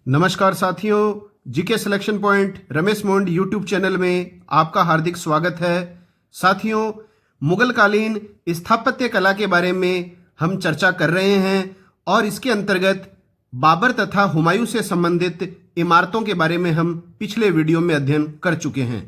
नमस्कार साथियों, GK selection point Ramesh मोंड YouTube channel में आपका हार्दिक स्वागत है। साथियों, मुगल कालीन स्थापत्य कला के बारे में हम चर्चा कर रहे हैं और इसके अंतर्गत बाबर तथा हुमायूं से संबंधित इमारतों के बारे में हम पिछले वीडियो में अध्ययन कर चुके हैं।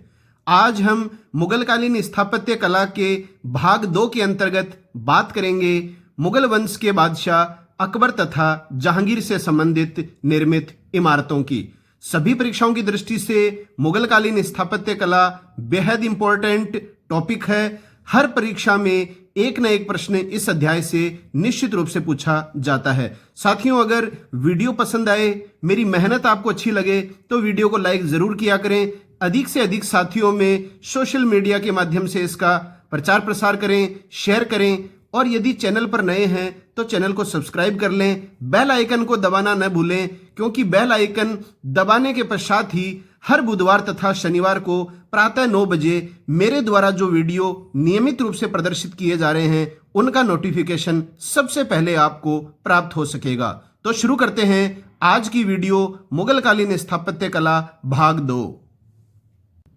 आज हम मुगल कालीन स्थापत्य कला के भाग 2 के अंतर्गत बात करेंगे मुगल वंश के बादशाह अकबर तथा जहांगीर से संबंधित निर्मित इमारतों की। सभी परीक्षाओं की दृष्टि से मुगल कालीन स्थापत्य कला बेहद इंपॉर्टेंट टॉपिक है। हर परीक्षा में एक न एक प्रश्न इस अध्याय से निश्चित रूप से पूछा जाता है। साथियों, अगर वीडियो पसंद आए, मेरी मेहनत आपको अच्छी लगे तो वीडियो को लाइक जरूर किया करें। अधिक से अधिक साथियों में सोशल मीडिया के माध्यम से इसका प्रचार प्रसार करें, शेयर करें और यदि चैनल पर नए हैं तो चैनल को सब्सक्राइब कर लें। बेल आइकन को दबाना न भूलें, क्योंकि बेल आइकन दबाने के पश्चात ही हर बुधवार तथा शनिवार को प्रातः 9 बजे मेरे द्वारा जो वीडियो नियमित रूप से प्रदर्शित किए जा रहे हैं उनका नोटिफिकेशन सबसे पहले आपको प्राप्त हो सकेगा। तो शुरू करते हैं आज की वीडियो मुगल कालीन स्थापत्य कला भाग 2।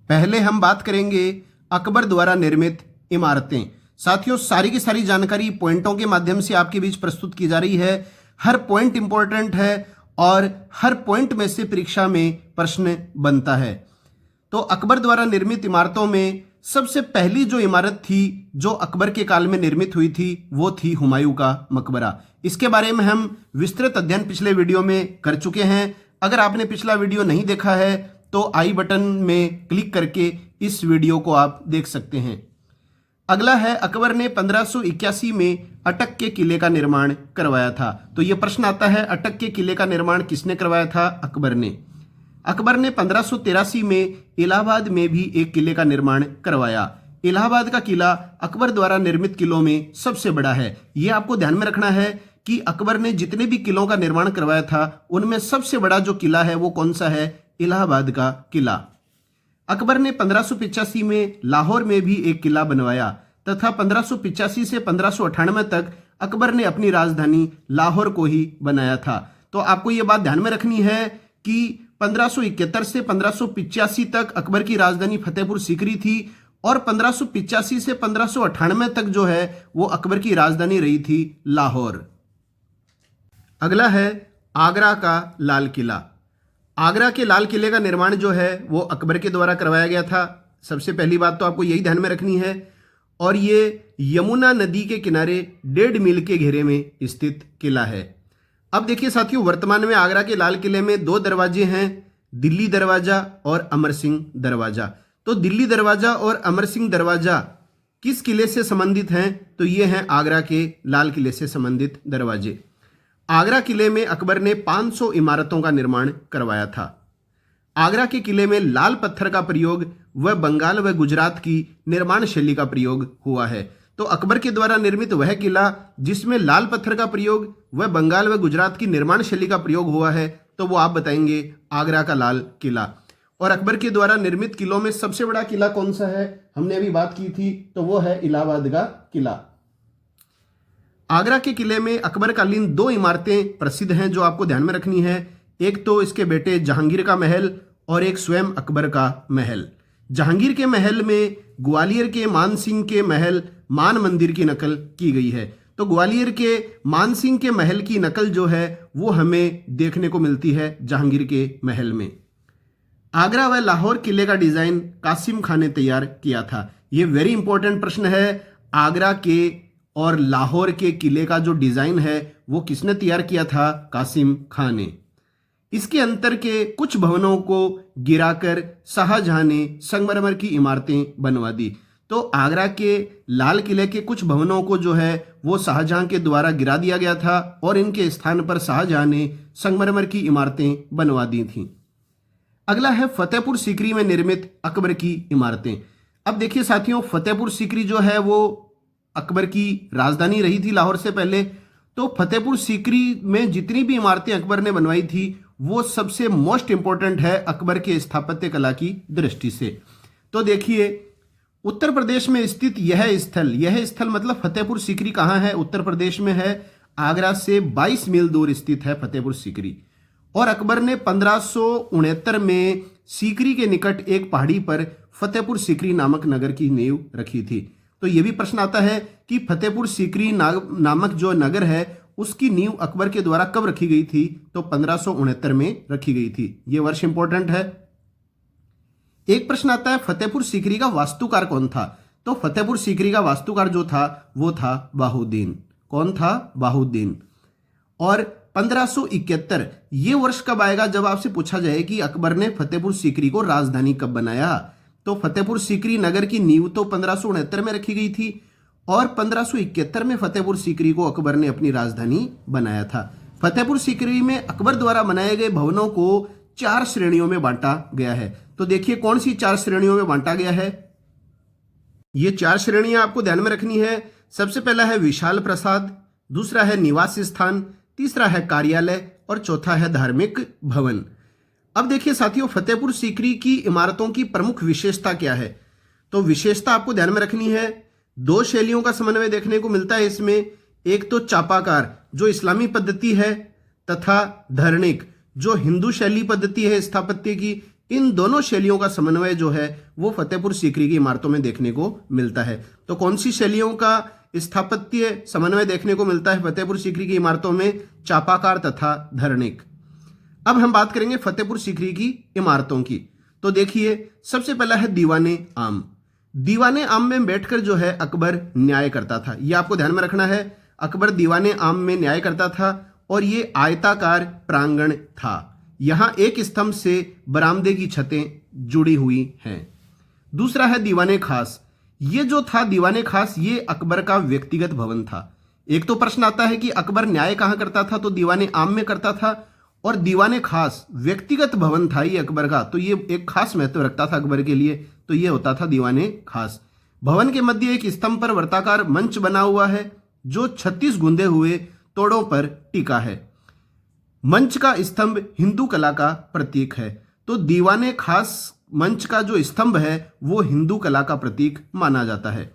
पहले हम बात करेंगे अकबर द्वारा निर्मित इमारतें। साथियों, सारी की सारी जानकारी पॉइंटों के माध्यम से आपके बीच प्रस्तुत की जा रही है। हर पॉइंट इंपॉर्टेंट है और हर पॉइंट में से परीक्षा में प्रश्न बनता है। तो अकबर द्वारा निर्मित इमारतों में सबसे पहली जो इमारत थी जो अकबर के काल में निर्मित हुई थी वो थी हुमायूं का मकबरा। इसके बारे में हम विस्तृत अध्ययन पिछले वीडियो में कर चुके हैं। अगर आपने पिछला वीडियो नहीं देखा है तो आई बटन में क्लिक करके इस वीडियो को आप देख सकते हैं। अगला है, अकबर ने 1581 में अटक के किले का निर्माण करवाया था। तो यह प्रश्न आता है, अटक के किले का निर्माण किसने करवाया था? अकबर ने। अकबर ने 1583 में इलाहाबाद में भी एक किले का निर्माण करवाया। इलाहाबाद का किला अकबर द्वारा निर्मित किलों में सबसे बड़ा है। यह आपको ध्यान में रखना है कि अकबर ने जितने भी किलों का निर्माण करवाया था उनमें सबसे बड़ा जो किला है वो कौन सा है? इलाहाबाद का किला। अकबर ने 1585 में लाहौर में भी एक किला बनवाया तथा 1585 से 1598 तक अकबर ने अपनी राजधानी लाहौर को ही बनाया था। तो आपको यह बात ध्यान में रखनी है कि 1571 से 1585 तक अकबर की राजधानी फतेहपुर सीकरी थी और 1585 से 1598 तक जो है वो अकबर की राजधानी रही थी लाहौर। अगला है आगरा का लाल किला। आगरा के लाल किले का निर्माण जो है वो अकबर के द्वारा करवाया गया था। सबसे पहली बात तो आपको यही ध्यान में रखनी है। और ये यमुना नदी के किनारे 1.5 मील के घेरे में स्थित किला है। अब देखिए साथियों, वर्तमान में आगरा के लाल किले में 2 दरवाजे हैं, दिल्ली दरवाजा और अमर सिंह दरवाजा। तो दिल्ली दरवाजा और अमर सिंह दरवाजा किस किले से संबंधित हैं? तो ये हैं आगरा के लाल किले से संबंधित दरवाजे। आगरा किले में अकबर ने 500 इमारतों का निर्माण करवाया था। आगरा के किले में लाल पत्थर का प्रयोग व बंगाल व गुजरात की निर्माण शैली का प्रयोग हुआ है। तो अकबर के द्वारा निर्मित वह किला जिसमें लाल पत्थर का प्रयोग व बंगाल व गुजरात की निर्माण शैली का प्रयोग हुआ है, तो वो आप बताएंगे आगरा का लाल किला। और अकबर के द्वारा निर्मित किलों में सबसे बड़ा किला कौन सा है? हमने अभी बात की थी, तो वो है इलाहाबाद का किला। आगरा के किले में अकबरकालीन 2 इमारतें प्रसिद्ध हैं जो आपको ध्यान में रखनी है। एक तो इसके बेटे जहांगीर का महल और एक स्वयं अकबर का महल। जहांगीर के महल में ग्वालियर के मान सिंह के महल मान मंदिर की नकल की गई है। तो ग्वालियर के मान सिंह के महल की नकल जो है वो हमें देखने को मिलती है जहांगीर के महल में। आगरा व लाहौर किले का डिजाइन कासिम खान ने तैयार किया था। ये वेरी इंपॉर्टेंट प्रश्न है। आगरा के और लाहौर के किले का जो डिजाइन है वो किसने तैयार किया था? कासिम खान ने। इसके अंतर के कुछ भवनों को गिराकर शाहजहां ने संगमरमर की इमारतें बनवा दी। तो आगरा के लाल किले के कुछ भवनों को जो है वो शाहजहां के द्वारा गिरा दिया गया था और इनके स्थान पर शाहजहां ने संगमरमर की इमारतें बनवा दी थीं। अगला है फतेहपुर सीकरी में निर्मित अकबर की इमारतें। अब देखिए साथियों, फतेहपुर सीकरी जो है वो अकबर की राजधानी रही थी लाहौर से पहले। तो फतेहपुर सीकरी में जितनी भी इमारतें अकबर ने बनवाई थी वो सबसे मोस्ट इंपॉर्टेंट है अकबर के स्थापत्य कला की दृष्टि से। तो देखिए, उत्तर प्रदेश में स्थित यह स्थल मतलब फतेहपुर सीकरी कहाँ है? उत्तर प्रदेश में है। आगरा से 22 मील दूर स्थित है फतेहपुर सीकरी। और अकबर ने 1569 में सीकरी के निकट एक पहाड़ी पर फतेहपुर सीकरी नामक नगर की नींव रखी थी। तो यह भी प्रश्न आता है कि फतेहपुर सीकरी नामक जो नगर है उसकी नींव अकबर के द्वारा कब रखी गई थी? तो 1569 में रखी गई थी। यह वर्ष इंपॉर्टेंट है। एक प्रश्न आता है फतेहपुर सीकरी का वास्तुकार कौन था? तो फतेहपुर सीकरी का वास्तुकार जो था वो था बाहुद्दीन। कौन था? बाहुद्दीन। और 1571 ये वर्ष कब आएगा जब आपसे पूछा जाए कि अकबर ने फतेहपुर सीकरी को राजधानी कब बनाया? तो फतेहपुर सीकरी नगर की नींव तो 1569 में रखी गई थी और 1571 में फतेहपुर सीकरी को अकबर ने अपनी राजधानी बनाया था। फतेहपुर सीकरी में अकबर द्वारा बनाए गए भवनों को 4 श्रेणियों में बांटा गया है। तो देखिए कौन सी 4 श्रेणियों में बांटा गया है। ये 4 श्रेणियां आपको ध्यान में रखनी है। सबसे पहला है विशाल प्रसाद, दूसरा है निवास स्थान, तीसरा है कार्यालय और चौथा है धार्मिक भवन। अब देखिए साथियों, फतेहपुर सीकरी की इमारतों की प्रमुख विशेषता क्या है? तो विशेषता आपको ध्यान में रखनी है। 2 शैलियों का समन्वय देखने को मिलता है इसमें। एक तो चापाकार जो इस्लामी पद्धति है तथा धरणिक जो हिंदू शैली पद्धति है स्थापत्य की। इन दोनों शैलियों का समन्वय जो है वो फतेहपुर सीकरी की इमारतों में देखने को मिलता है। तो कौन सी शैलियों का स्थापत्य समन्वय देखने को मिलता है फतेहपुर सीकरी की इमारतों में? चापाकार तथा धरणिक। अब हम बात करेंगे फतेहपुर सीकरी की इमारतों की। तो देखिए सबसे पहला है दीवाने आम। दीवाने आम में बैठकर जो है अकबर न्याय करता था। यह आपको ध्यान में रखना है। अकबर दीवाने आम में न्याय करता था और ये आयताकार प्रांगण था। यहां एक स्तंभ से बरामदे की छतें जुड़ी हुई हैं। दूसरा है दीवाने खास। ये जो था दीवाने खास ये अकबर का व्यक्तिगत भवन था। एक तो प्रश्न आता है कि अकबर न्याय कहां करता था? तो दीवाने आम में करता था और दीवाने खास व्यक्तिगत भवन था ये अकबर का। तो ये एक खास महत्व रखता था अकबर के लिए। तो ये होता था दीवाने खास। भवन के मध्य एक स्तंभ पर वर्ताकार मंच बना हुआ है जो 36 गुंदे हुए तोड़ों पर टिका है। मंच का स्तंभ हिंदू कला का प्रतीक है। तो दीवाने खास मंच का जो स्तंभ है वो हिंदू कला का प्रतीक माना जाता है।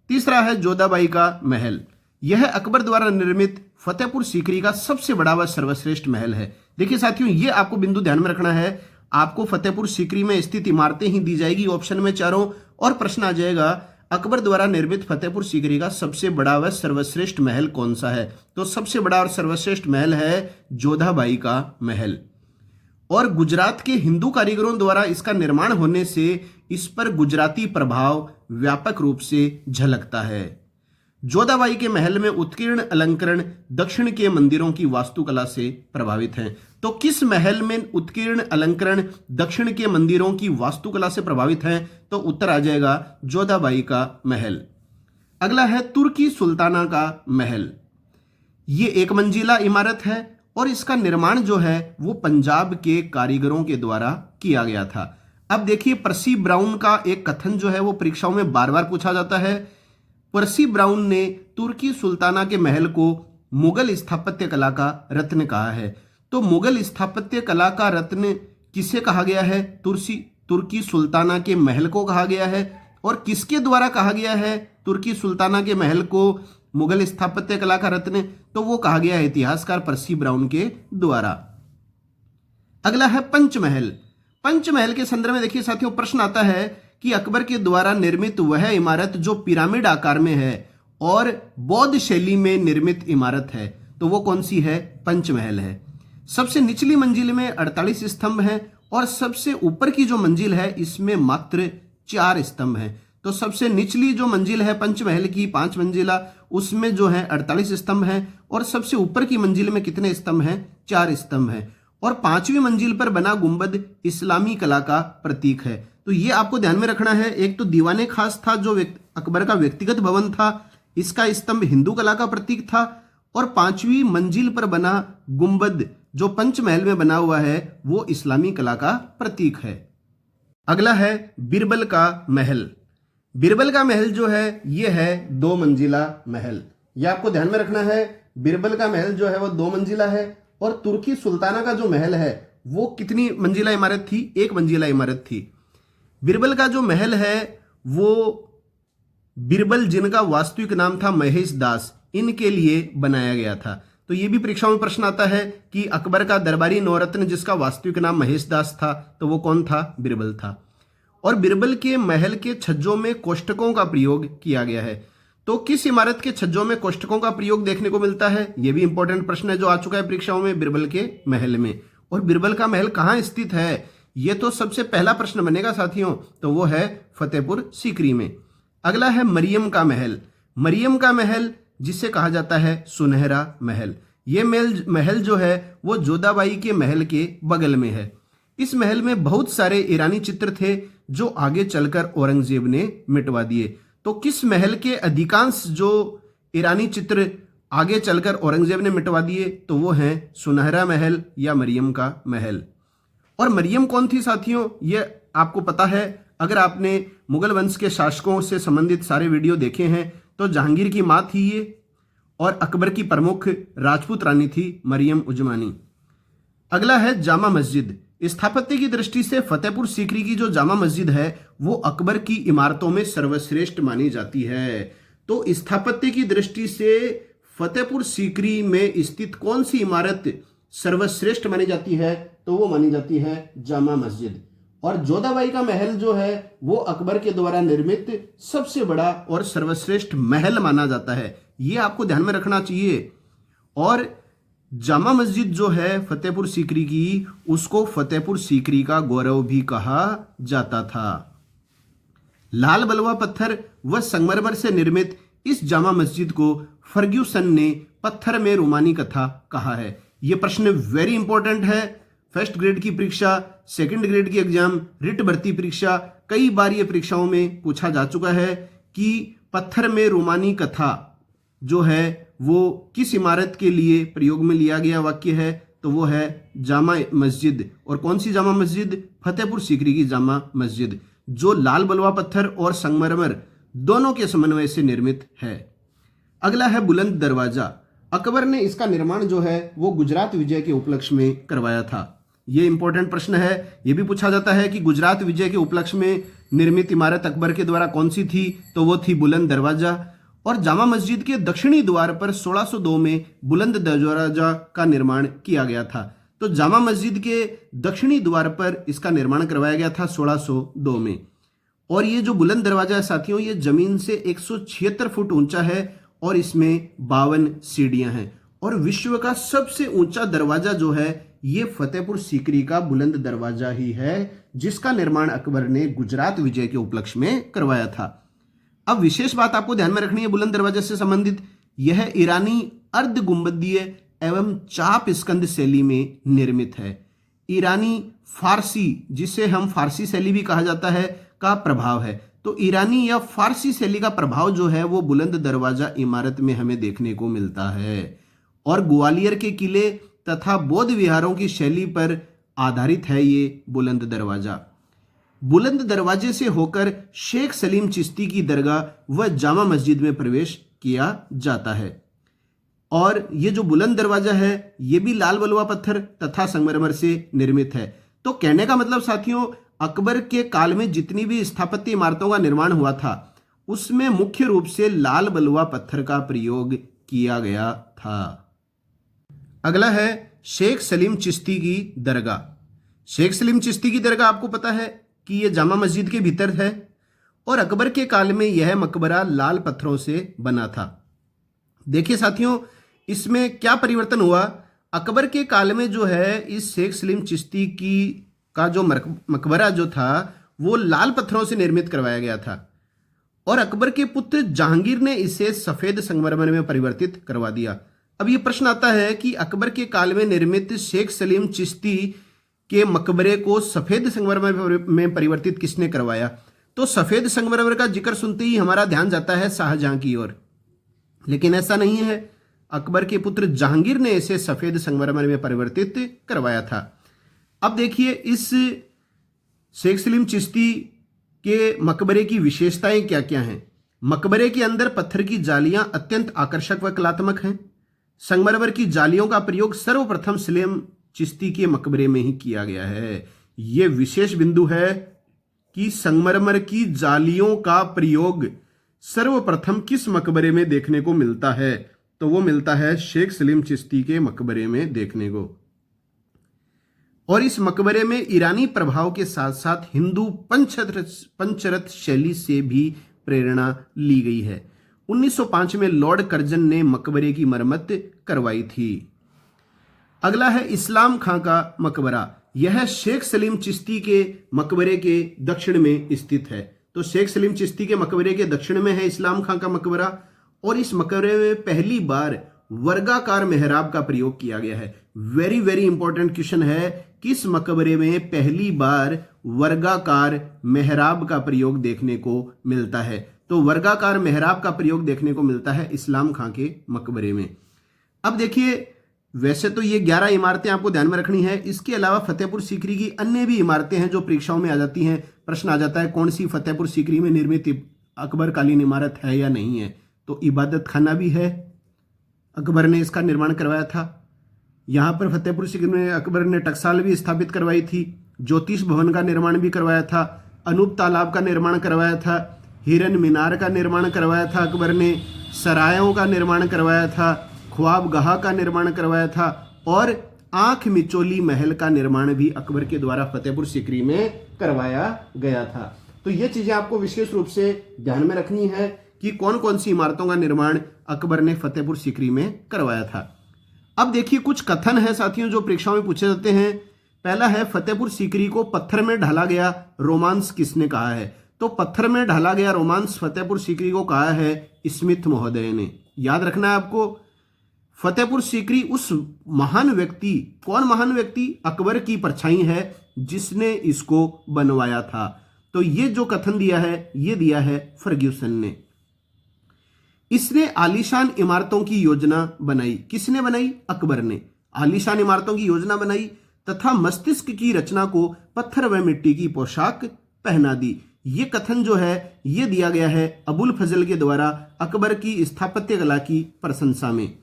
तीसरा है जोधाबाई का महल। यह अकबर द्वारा निर्मित फतेहपुर सीकरी का सबसे बड़ा व सर्वश्रेष्ठ महल है। देखिए साथियों, ये आपको बिंदु ध्यान में रखना है। आपको फतेहपुर सीकरी में स्थित इमारतें ही दी जाएगी ऑप्शन में चारों, और प्रश्न आ जाएगा अकबर द्वारा निर्मित फतेहपुर सीकरी का सबसे बड़ा व सर्वश्रेष्ठ महल कौन सा है? तो सबसे बड़ा और सर्वश्रेष्ठ महल है जोधाबाई का महल। और गुजरात के हिंदू कारीगरों द्वारा इसका निर्माण होने से इस पर गुजराती प्रभाव व्यापक रूप से झलकता है। जोधाबाई के महल में उत्कीर्ण अलंकरण दक्षिण के मंदिरों की वास्तुकला से प्रभावित हैं। तो किस महल में उत्कीर्ण अलंकरण दक्षिण के मंदिरों की वास्तुकला से प्रभावित हैं? तो उत्तर आ जाएगा जोधाबाई का महल। अगला है तुर्की सुल्ताना का महल। ये 1 मंजिला इमारत है और इसका निर्माण जो है वो पंजाब के कारीगरों के द्वारा किया गया था। अब देखिए पर्सी ब्राउन का एक कथन जो है वो परीक्षाओं में बार बार पूछा जाता है। पर्सी ब्राउन ने तुर्की सुल्ताना के महल को मुगल स्थापत्य कला का रत्न कहा है। तो मुगल स्थापत्य कला का रत्न किसे कहा गया है? तुर्की सुल्ताना के महल को कहा गया है। और किसके द्वारा कहा गया है तुर्की सुल्ताना के महल को मुगल स्थापत्य कला का रत्न? तो वो कहा गया है इतिहासकार पर्सी ब्राउन के द्वारा। अगला है पंचमहल। पंचमहल के संदर्भ में देखिए साथियों, प्रश्न आता है कि अकबर के द्वारा निर्मित वह इमारत जो पिरामिड आकार में है और बौद्ध शैली में निर्मित इमारत है, तो वो कौन सी है? पंचमहल है। सबसे निचली मंजिल में 48 स्तंभ हैं और सबसे ऊपर की जो मंजिल है इसमें मात्र 4 स्तंभ हैं। तो सबसे निचली जो मंजिल है पंचमहल की 5 मंजिला, उसमें जो है 48 स्तंभ हैं और सबसे ऊपर की मंजिल में कितने स्तंभ हैं? 4 स्तंभ हैं। और 5वीं मंजिल पर बना गुंबद इस्लामी कला का प्रतीक है। तो ये आपको ध्यान में रखना है। एक तो दीवाने खास था जो अकबर का व्यक्तिगत भवन था, इसका स्तंभ हिंदू कला का प्रतीक था, और 5वीं मंजिल पर बना गुंबद जो पंचमहल में बना हुआ है वो इस्लामी कला का प्रतीक है। अगला है बीरबल का महल। बीरबल का महल जो है ये है 2 मंजिला महल। यह आपको ध्यान में रखना है। बीरबल का महल जो है वो 2 मंजिला है और तुर्की सुल्ताना का जो महल है वो कितनी मंजिला इमारत थी? 1 मंजिला इमारत थी। बीरबल का जो महल है वो बीरबल जिनका वास्तविक नाम था महेश दास, इनके लिए बनाया गया था। तो ये भी परीक्षाओं में प्रश्न आता है कि अकबर का दरबारी नौरत्न जिसका वास्तविक नाम महेश दास था, तो वो कौन था? बिरबल था। और बिरबल के महल के छज्जों में कोष्ठकों का प्रयोग किया गया है। तो किस इमारत के छज्जों में कोष्ठकों का प्रयोग देखने को मिलता है? यह भी इंपॉर्टेंट प्रश्न है जो आ चुका है परीक्षाओं में, बिरबल के महल में। और बिरबल का महल कहाँ स्थित है? यह तो सबसे पहला प्रश्न बनेगा साथियों, तो वो है फतेहपुर सीकरी में। अगला है मरियम का महल। मरियम का महल जिसे कहा जाता है सुनहरा महल। यह महल जो है वो जोधाबाई के महल के बगल में है। इस महल में बहुत सारे ईरानी चित्र थे जो आगे चलकर औरंगजेब ने मिटवा दिए। तो किस महल के अधिकांश जो ईरानी चित्र आगे चलकर औरंगजेब ने मिटवा दिए? तो वो हैं सुनहरा महल या मरियम का महल। और मरियम कौन थी साथियों? ये आपको पता है, अगर आपने मुगल वंश के शासकों से संबंधित सारे वीडियो देखे हैं तो जहांगीर की माँ थी ये, और अकबर की प्रमुख राजपूत रानी थी मरियम उजमानी। अगला है जामा मस्जिद। स्थापत्य की दृष्टि से फतेहपुर सीकरी की जो जामा मस्जिद है वो अकबर की इमारतों में सर्वश्रेष्ठ मानी जाती है। तो स्थापत्य की दृष्टि से फतेहपुर सीकरी में स्थित कौन सी इमारत सर्वश्रेष्ठ मानी जाती है? तो वो मानी जाती है जामा मस्जिद। और जोधाबाई का महल जो है वो अकबर के द्वारा निर्मित सबसे बड़ा और सर्वश्रेष्ठ महल माना जाता है। ये आपको ध्यान में रखना चाहिए। और जामा मस्जिद जो है फतेहपुर सीकरी की, उसको फतेहपुर सीकरी का गौरव भी कहा जाता था। लाल बलुआ पत्थर व संगमरमर से निर्मित इस जामा मस्जिद को फर्ग्यूसन ने पत्थर में रोमानी कथा कहा है। यह प्रश्न वेरी इंपॉर्टेंट है। फर्स्ट ग्रेड की परीक्षा, सेकंड ग्रेड की एग्जाम, रिट भर्ती परीक्षा, कई बार ये परीक्षाओं में पूछा जा चुका है कि पत्थर में रोमानी कथा जो है वो किस इमारत के लिए प्रयोग में लिया गया वाक्य है? तो वो है जामा मस्जिद। और कौन सी जामा मस्जिद? फतेहपुर सीकरी की जामा मस्जिद, जो लाल बलुआ पत्थर और संगमरमर दोनों के समन्वय से निर्मित है। अगला है बुलंद दरवाजा। अकबर ने इसका निर्माण जो है वो गुजरात विजय के उपलक्ष्य में करवाया था। ये इंपॉर्टेंट प्रश्न है। ये भी पूछा जाता है कि गुजरात विजय के उपलक्ष्य में निर्मित इमारत अकबर के द्वारा कौन सी थी? तो वो थी बुलंद दरवाजा। और जामा मस्जिद के दक्षिणी द्वार पर 1602 में बुलंद दरवाजा का निर्माण किया गया था। तो जामा मस्जिद के दक्षिणी द्वार पर इसका निर्माण करवाया गया था 1602 में। और ये जो बुलंद दरवाजा है साथियों, ये जमीन से 176 फुट ऊंचा है और इसमें 52 सीढ़ियां हैं। और विश्व का सबसे ऊंचा दरवाजा जो है ये फतेहपुर सीकरी का बुलंद दरवाजा ही है, जिसका निर्माण अकबर ने गुजरात विजय के उपलक्ष्य में करवाया था। अब विशेष बात आपको ध्यान में रखनी है बुलंद दरवाजे से संबंधित, यह ईरानी अर्ध गुंबदीय एवं चाप स्कंद शैली में निर्मित है। ईरानी फारसी, जिसे हम फारसी शैली भी कहा जाता है, का प्रभाव है। तो ईरानी या फारसी शैली का प्रभाव जो है वो बुलंद दरवाजा इमारत में हमें देखने को मिलता है। और ग्वालियर के किले तथा बौद्ध विहारों की शैली पर आधारित है ये बुलंद दरवाजा। बुलंद दरवाजे से होकर शेख सलीम चिश्ती की दरगाह व जामा मस्जिद में प्रवेश किया जाता है। और ये जो बुलंद दरवाजा है ये भी लाल बलुआ पत्थर तथा संगमरमर से निर्मित है। तो कहने का मतलब साथियों, अकबर के काल में जितनी भी स्थापत्य इमारतों का निर्माण हुआ था उसमें मुख्य रूप से लाल बलुआ पत्थर का प्रयोग किया गया था। अगला है शेख सलीम चिश्ती की दरगाह। शेख सलीम चिश्ती की दरगाह आपको पता है कि यह जामा मस्जिद के भीतर है और अकबर के काल में यह मकबरा लाल पत्थरों से बना था। देखिए साथियों, इसमें क्या परिवर्तन हुआ। अकबर के काल में जो है इस शेख सलीम चिश्ती की का जो मकबरा जो था वो लाल पत्थरों से निर्मित करवाया गया था और अकबर के पुत्र जहांगीर ने इसे सफेद संगमरमर में परिवर्तित करवा दिया। अब ये प्रश्न आता है कि अकबर के काल में निर्मित शेख सलीम चिश्ती के मकबरे को सफेद संगमरमर में परिवर्तित किसने करवाया? तो सफेद संगमरमर का जिक्र सुनते ही हमारा ध्यान जाता है शाहजहां की ओर, लेकिन ऐसा नहीं है। अकबर के पुत्र जहांगीर ने इसे सफेद संगमरमर में परिवर्तित करवाया था। अब देखिए इस शेख सलीम चिश्ती के मकबरे की विशेषताएं क्या क्या हैं। मकबरे के अंदर पत्थर की जालियां अत्यंत आकर्षक व कलात्मक हैं। संगमरमर की जालियों का प्रयोग सर्वप्रथम सलीम चिश्ती के मकबरे में ही किया गया है। यह विशेष बिंदु है कि संगमरमर की जालियों का प्रयोग सर्वप्रथम किस मकबरे में देखने को मिलता है? तो वो मिलता है शेख सलीम चिश्ती के मकबरे में देखने को। और इस मकबरे में ईरानी प्रभाव के साथ साथ हिंदू पंचरथ शैली से भी प्रेरणा ली गई है। 1905 में लॉर्ड कर्जन ने मकबरे की मरम्मत करवाई थी। अगला है इस्लाम खां का मकबरा। यह शेख सलीम चिश्ती के मकबरे के दक्षिण में स्थित है। तो शेख सलीम चिश्ती के मकबरे के दक्षिण में है इस्लाम खां का मकबरा। और इस मकबरे में पहली बार वर्गाकार मेहराब का प्रयोग किया गया है। वेरी वेरी इंपॉर्टेंट क्वेश्चन है, किस मकबरे में पहली बार वर्गाकार मेहराब का प्रयोग देखने को मिलता है? तो वर्गाकार मेहराब का प्रयोग देखने को मिलता है इस्लाम खां के मकबरे में। अब देखिए, वैसे तो ये 11 इमारतें आपको ध्यान में रखनी है। इसके अलावा फतेहपुर सीकरी की अन्य भी इमारतें हैं जो परीक्षाओं में आ जाती हैं। प्रश्न आ जाता है कौन सी फतेहपुर सीकरी में निर्मित अकबरकालीन इमारत है या नहीं है। तो इबादत खाना भी है, अकबर ने इसका निर्माण करवाया था। यहाँ पर फतेहपुर सीकरी में अकबर ने टकसाल भी स्थापित करवाई थी, ज्योतिष भवन का निर्माण भी करवाया था, अनूप तालाब का निर्माण करवाया था, हिरन मीनार का निर्माण करवाया था अकबर ने, सरायों का निर्माण करवाया था, ख्वाबगाह का निर्माण करवाया था और आंख मिचोली महल का निर्माण भी अकबर के द्वारा फतेहपुर सीकरी में करवाया गया था। तो ये चीजें आपको विशेष रूप से ध्यान में रखनी है कि कौन कौन सी इमारतों का निर्माण अकबर ने फतेहपुर सीकरी में करवाया था। अब देखिए, कुछ कथन है साथियों जो परीक्षाओं में पूछे जाते हैं। पहला है, फतेहपुर सीकरी को पत्थर में ढाला गया रोमांस किसने कहा है? तो पत्थर में ढाला गया रोमांस फतेहपुर सीकरी को कहा है स्मिथ महोदय ने। याद रखना है आपको, फतेहपुर सीकरी उस महान व्यक्ति, कौन महान व्यक्ति? अकबर की परछाई है जिसने इसको बनवाया था। तो ये जो कथन दिया है, ये दिया है फर्ग्यूसन ने। इसने आलीशान इमारतों की योजना बनाई। किसने बनाई? अकबर ने आलीशान इमारतों की योजना बनाई तथा मस्तिष्क की रचना को पत्थर व मिट्टी की पोशाक पहना दी। ये कथन जो है ये दिया गया है अबुल फजल के द्वारा अकबर की स्थापत्य कला की प्रशंसा में।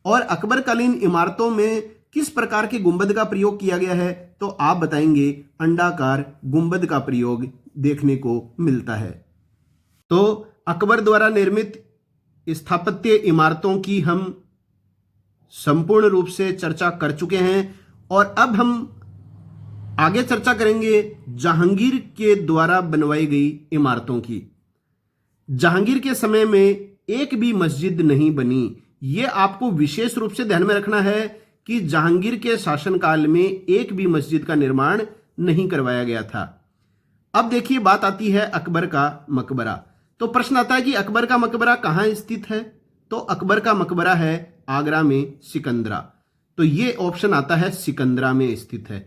और अकबरकालीन इमारतों में किस प्रकार के गुंबद का प्रयोग किया गया है? तो आप बताएंगे अंडाकार गुंबद का प्रयोग देखने को मिलता है। तो अकबर द्वारा निर्मित स्थापत्य इमारतों की हम संपूर्ण रूप से चर्चा कर चुके हैं और अब हम आगे चर्चा करेंगे जहांगीर के द्वारा बनवाई गई इमारतों की। जहांगीर के समय में एक भी मस्जिद नहीं बनी। यह आपको विशेष रूप से ध्यान में रखना है कि जहांगीर के शासनकाल में एक भी मस्जिद का निर्माण नहीं करवाया गया था। अब देखिए, बात आती है अकबर का मकबरा। तो प्रश्न आता है कि अकबर का मकबरा कहां स्थित है? तो अकबर का मकबरा है आगरा में सिकंदरा। तो ये ऑप्शन आता है सिकंदरा में स्थित है।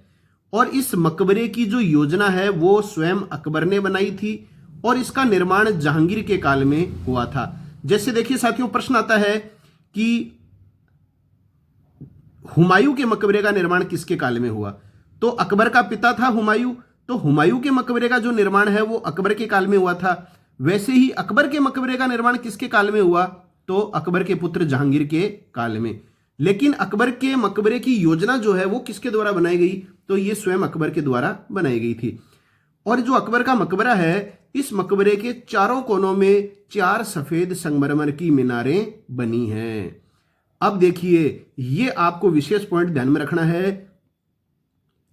और इस मकबरे की जो योजना है वो स्वयं अकबर ने बनाई थी और इसका निर्माण जहांगीर के काल में हुआ था। जैसे देखिए साथियों, प्रश्न आता है कि हुमायूं के मकबरे का निर्माण किसके काल में हुआ? तो अकबर का पिता था हुमायूं, तो हुमायूं के मकबरे का जो निर्माण है वो अकबर के काल में हुआ था। वैसे ही अकबर के मकबरे का निर्माण किसके काल में हुआ? तो अकबर के पुत्र जहांगीर के काल में। लेकिन अकबर के मकबरे की योजना जो है वो किसके द्वारा बनाई गई? तो ये स्वयं अकबर के द्वारा बनाई गई थी। और जो अकबर का मकबरा है, इस मकबरे के चारों कोनों में 4 सफेद संगमरमर की मीनारें बनी हैं। अब देखिए, ये आपको विशेष पॉइंट ध्यान में रखना है।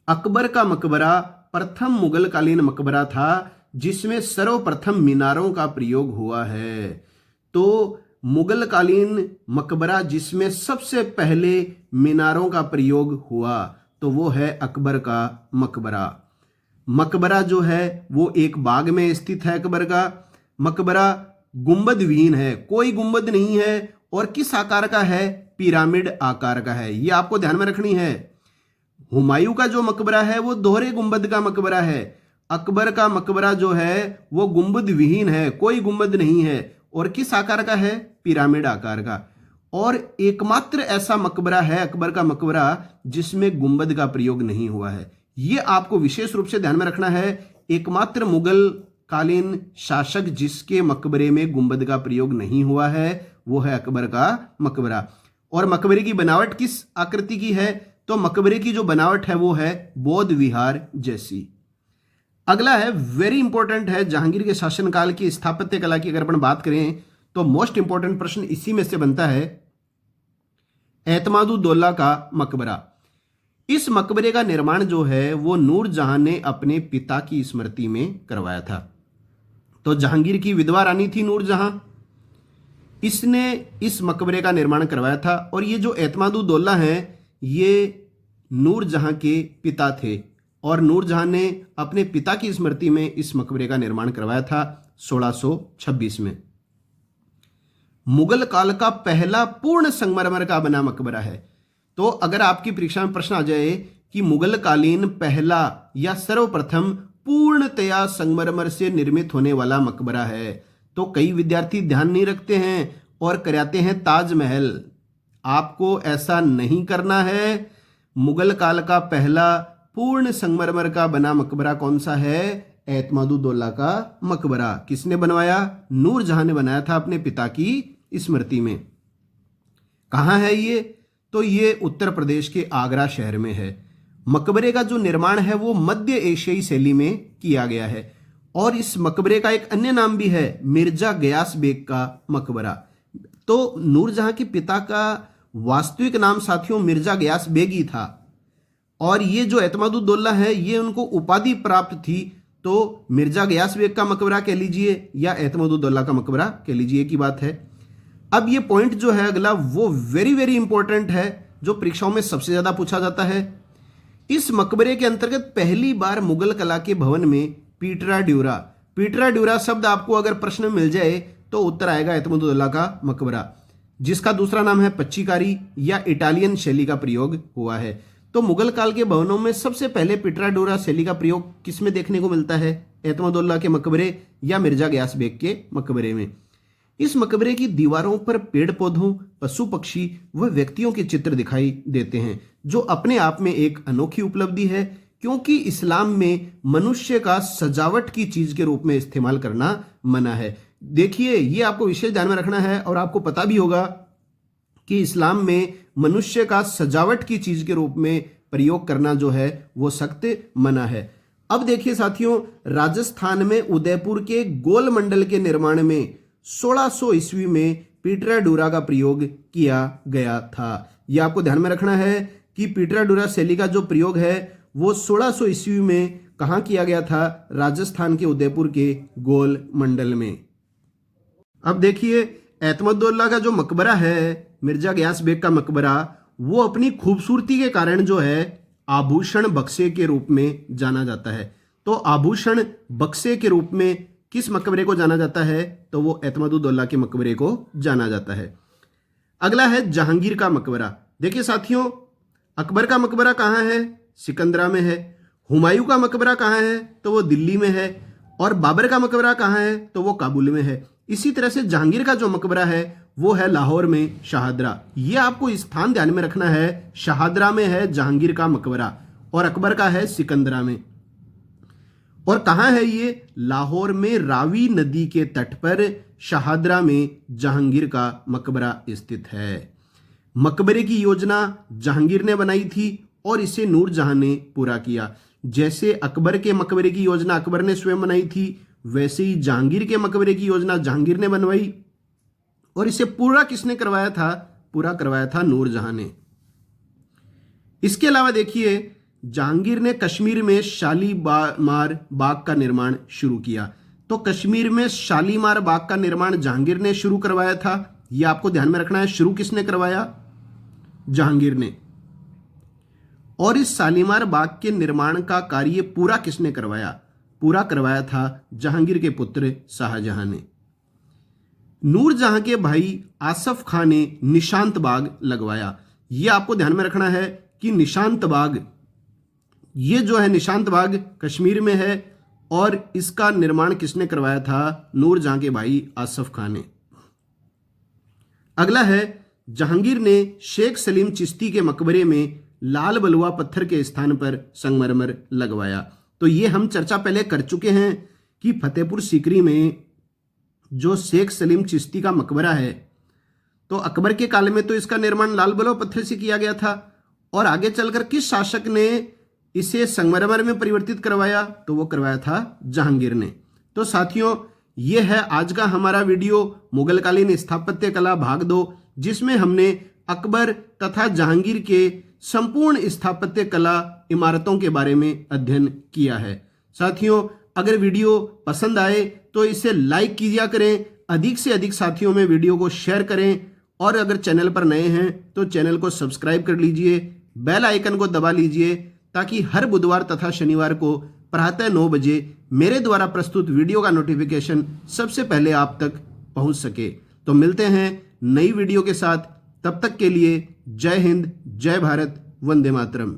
अकबर का मकबरा प्रथम मुगलकालीन मकबरा था जिसमें सर्वप्रथम मीनारों का प्रयोग हुआ है। तो मुगलकालीन मकबरा जिसमें सबसे पहले मीनारों का प्रयोग हुआ तो वो है अकबर का मकबरा। मकबरा जो है वो एक बाग में स्थित है। अकबर का मकबरा गुंबद विहीन है, कोई गुंबद नहीं है और किस आकार का है? पिरामिड आकार का है। ये आपको ध्यान में रखनी है। हुमायूं का जो मकबरा है वो दोहरे गुंबद का मकबरा है। अकबर का मकबरा जो है वो गुंबद विहीन है, कोई गुंबद नहीं है और किस आकार का है? पिरामिड आकार का। और एकमात्र ऐसा मकबरा है अकबर का मकबरा जिसमें गुंबद का प्रयोग नहीं हुआ है। यह आपको विशेष रूप से ध्यान में रखना है। एकमात्र मुगल कालीन शासक जिसके मकबरे में गुंबद का प्रयोग नहीं हुआ है वो है अकबर का मकबरा। और मकबरे की बनावट किस आकृति की है? तो मकबरे की जो बनावट है वो है बौद्ध विहार जैसी। अगला है, वेरी इंपॉर्टेंट है, जहांगीर के शासनकाल की स्थापत्य कला की अगर अपन बात करें तो मोस्ट इंपॉर्टेंट प्रश्न इसी में से बनता है एतमादुद्दौला का मकबरा। इस मकबरे का निर्माण जो है वो नूरजहां ने अपने पिता की स्मृति में करवाया था। तो जहांगीर की विधवा रानी थी नूरजहां, इसने इस मकबरे का निर्माण करवाया था। और ये जो एतमादुद्दौला है ये नूरजहां के पिता थे और नूरजहां ने अपने पिता की स्मृति में इस मकबरे का निर्माण करवाया था 1626 में। मुगल काल का पहला पूर्ण संगमरमर का बना मकबरा है। तो अगर आपकी परीक्षा में प्रश्न आ जाए कि मुगल कालीन पहला या सर्वप्रथम पूर्णतया संगमरमर से निर्मित होने वाला मकबरा है, तो कई विद्यार्थी ध्यान नहीं रखते हैं और कराते हैं ताजमहल। आपको ऐसा नहीं करना है। मुगल काल का पहला पूर्ण संगमरमर का बना मकबरा कौन सा है? एतमादुद्दौला का मकबरा। किसने बनवाया? नूरजहां ने बनाया था अपने पिता की स्मृति में। कहां है ये? तो ये उत्तर प्रदेश के आगरा शहर में है। मकबरे का जो निर्माण है वो मध्य एशियाई शैली में किया गया है। और इस मकबरे का एक अन्य नाम भी है, मिर्जा गयास बेग का मकबरा। तो नूरजहां के पिता का वास्तविक नाम साथियों मिर्जा गयास बेग ही था और ये जो एतमादुद्दौला है ये उनको उपाधि प्राप्त थी। तो मिर्जा गयास बेग का मकबरा कह लीजिए या एतमादुद्दौला का मकबरा कह लीजिए की बात है। अब ये पॉइंट जो है अगला वो वेरी वेरी इंपॉर्टेंट है, जो परीक्षाओं में सबसे ज्यादा पूछा जाता है। इस मकबरे के अंतर्गत पहली बार मुगल कला के भवन में पीटरा ड्यूरा शब्द आपको अगर प्रश्न में मिल जाए तो उत्तर आएगा एतमादुद्दौला का मकबरा, जिसका दूसरा नाम है पच्चीकारी या इटालियन शैली का प्रयोग हुआ है। तो मुगल काल के भवनों में सबसे पहले पीटरा ड्यूरा शैली का प्रयोग किसमें देखने को मिलता है? एतमादुद्दौला के मकबरे या मिर्जा गयास बेग के मकबरे में। इस मकबरे की दीवारों पर पेड़ पौधों, पशु पक्षी व व्यक्तियों के चित्र दिखाई देते हैं, जो अपने आप में एक अनोखी उपलब्धि है, क्योंकि इस्लाम में मनुष्य का सजावट की चीज के रूप में इस्तेमाल करना मना है। देखिए ये आपको विशेष ध्यान में रखना है और आपको पता भी होगा कि इस्लाम में मनुष्य का सजावट की चीज के रूप में प्रयोग करना जो है वो सख्त मना है। अब देखिए साथियों, राजस्थान में उदयपुर के गोल मंडल के निर्माण में 1600 ईस्वी में पीटरा ड्यूरा का प्रयोग किया गया था। यह आपको ध्यान में रखना है कि पीटरा ड्यूरा शैली का जो प्रयोग है वो 1600 ईस्वी में कहां किया गया था? राजस्थान के उदयपुर के गोल मंडल में। अब देखिए एतमादुद्दौला का जो मकबरा है, मिर्जा गयास बेग का मकबरा, वो अपनी खूबसूरती के कारण जो है आभूषण बक्से के रूप में जाना जाता है। तो आभूषण बक्से के रूप में किस मकबरे को जाना जाता है? तो वो एतमादुद्दौला के मकबरे को जाना जाता है। अगला है जहांगीर का मकबरा। देखिए साथियों, अकबर का मकबरा कहाँ है? सिकंदरा में है। हुमायूं का मकबरा कहाँ है? तो वो दिल्ली में है। और बाबर का मकबरा कहाँ है? तो वो काबुल में है। इसी तरह से जहांगीर का जो मकबरा है वो है लाहौर में शाहदरा। ये आपको स्थान ध्यान में रखना है। शाहदरा में है जहांगीर का मकबरा और अकबर का है सिकंदरा में। और कहाँ है ये? लाहौर में रावी नदी के तट पर शाहदरा में जहांगीर का मकबरा स्थित है। मकबरे की योजना जहांगीर ने बनाई थी और इसे नूरजहां ने पूरा किया। जैसे अकबर के मकबरे की योजना अकबर ने स्वयं बनाई थी, वैसे ही जहांगीर के मकबरे की योजना जहांगीर ने बनवाई और इसे पूरा किसने करवाया था? पूरा करवाया था नूरजहां ने। इसके अलावा देखिए जहांगीर ने कश्मीर में शालीमार बाग का निर्माण शुरू किया। तो कश्मीर में शालीमार बाग का निर्माण जहांगीर ने शुरू करवाया था। यह आपको ध्यान में रखना है। शुरू किसने करवाया? जहांगीर ने। और इस शालीमार बाग के निर्माण का कार्य पूरा किसने करवाया? पूरा करवाया था जहांगीर के पुत्र शाहजहां ने। नूरजहां के भाई आसफ खां ने निशांत बाग लगवाया। यह आपको ध्यान में रखना है कि निशांत बाग, ये जो है निशांत बाग कश्मीर में है और इसका निर्माण किसने करवाया था? नूरजहां के भाई आसफ खां ने। अगला है जहांगीर ने शेख सलीम चिश्ती के मकबरे में लाल बलुआ पत्थर के स्थान पर संगमरमर लगवाया। तो ये हम चर्चा पहले कर चुके हैं कि फतेहपुर सीकरी में जो शेख सलीम चिश्ती का मकबरा है, तो अकबर के काल में तो इसका निर्माण लाल बलुआ पत्थर से किया गया था और आगे चलकर किस शासक ने इसे संगमरमर में परिवर्तित करवाया? तो वो करवाया था जहांगीर ने। तो साथियों, ये है आज का हमारा वीडियो मुगलकालीन स्थापत्य कला भाग 2, जिसमें हमने अकबर तथा जहांगीर के संपूर्ण स्थापत्य कला इमारतों के बारे में अध्ययन किया है। साथियों, अगर वीडियो पसंद आए तो इसे लाइक कीजिए करें, अधिक से अधिक साथियों में वीडियो को शेयर करें और अगर चैनल पर नए हैं तो चैनल को सब्सक्राइब कर लीजिए, बेल आइकन को दबा लीजिए ताकि हर बुधवार तथा शनिवार को प्रातः 9 बजे मेरे द्वारा प्रस्तुत वीडियो का नोटिफिकेशन सबसे पहले आप तक पहुंच सके। तो मिलते हैं नई वीडियो के साथ, तब तक के लिए जय हिंद, जय भारत, वंदे मातरम।